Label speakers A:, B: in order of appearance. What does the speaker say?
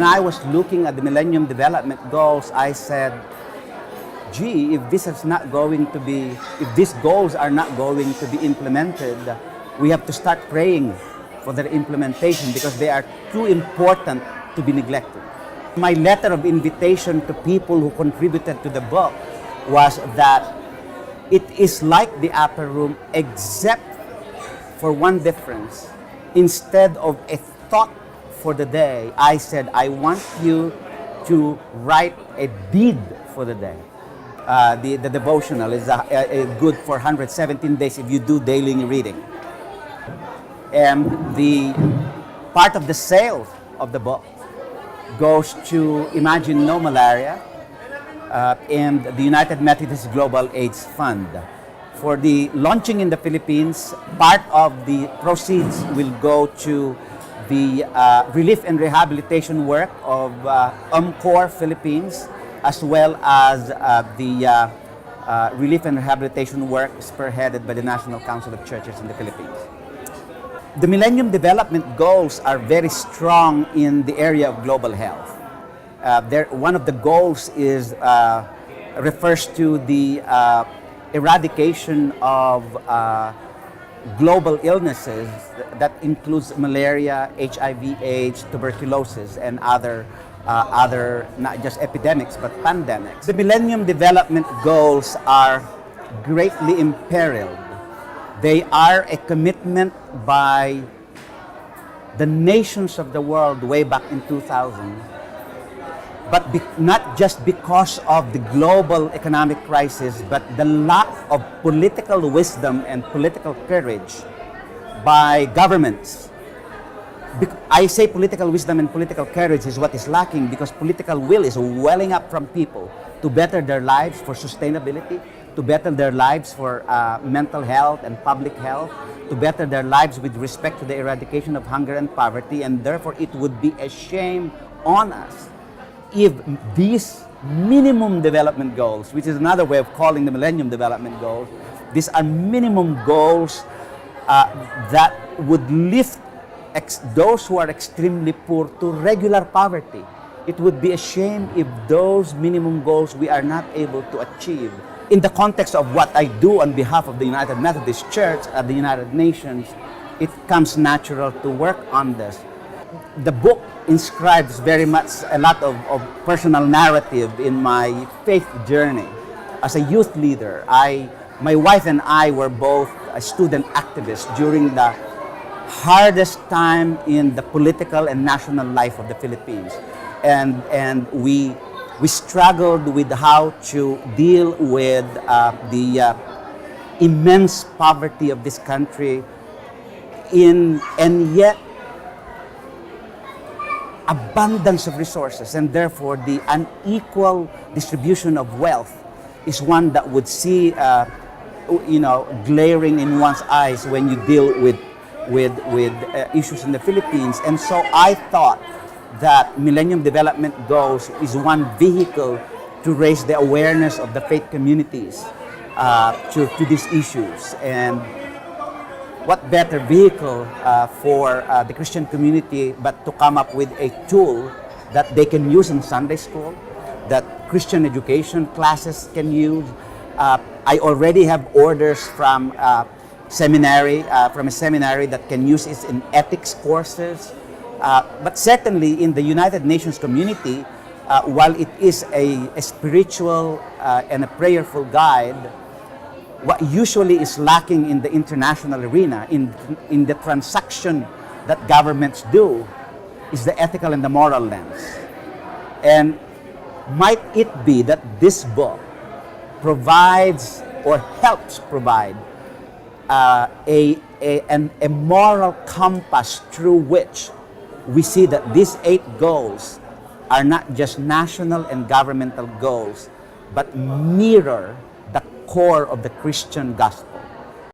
A: I was looking at the Millennium Development Goals, I said, gee, if these goals are not going to be implemented, we have to start praying for their implementation because they are too important to be neglected. My letter of invitation to people who contributed to the book was that it is like the upper room, except for one difference. Instead of a thought for the day, I said, I want you to write a deed for the day. The devotional is good for 117 days if you do daily reading. And the part of the sale of the book goes to Imagine No Malaria and the United Methodist Global AIDS Fund. For the launching in the Philippines, part of the proceeds will go to the relief and rehabilitation work of UMCOR Philippines, as well as the relief and rehabilitation work spearheaded by the National Council of Churches in the Philippines. The Millennium Development Goals are very strong in the area of global health. One of the goals refers to the eradication of global illnesses that includes malaria, HIV/AIDS, tuberculosis, and other not just epidemics but pandemics. The Millennium Development Goals are greatly imperiled. They are a commitment by the nations of the world way back in 2000, but not just because of the global economic crisis, but the lack of political wisdom and political courage by governments. I say political wisdom and political courage is what is lacking because political will is welling up from people to better their lives for sustainability, to better their lives for mental health and public health, to better their lives with respect to the eradication of hunger and poverty, and therefore it would be a shame on us if these minimum development goals, which is another way of calling the Millennium Development Goals, these are minimum goals that would lift those who are extremely poor to regular poverty. It would be a shame if those minimum goals we are not able to achieve. In the context of what I do on behalf of the United Methodist Church at the United Nations, it comes natural to work on this. The book inscribes very much a lot of personal narrative in my faith journey. As a youth leader, my wife and I were both student activists during the hardest time in the political and national life of the Philippines. And we struggled with how to deal with the immense poverty of this country and yet abundance of resources, and therefore the unequal distribution of wealth is one that would see glaring in one's eyes when you deal with issues in the Philippines. And so I thought that Millennium Development Goals is one vehicle to raise the awareness of the faith communities to these issues. And what better vehicle for the Christian community but to come up with a tool that they can use in Sunday school, that Christian education classes can use. I already have orders from a seminary that can use it in ethics courses. But certainly in the United Nations community, while it is a spiritual and a prayerful guide, what usually is lacking in the international arena, in the transaction that governments do, is the ethical and the moral lens. And might it be that this book provides or helps provide a moral compass through which we see that these 8 goals are not just national and governmental goals, but mirror the core of the Christian gospel.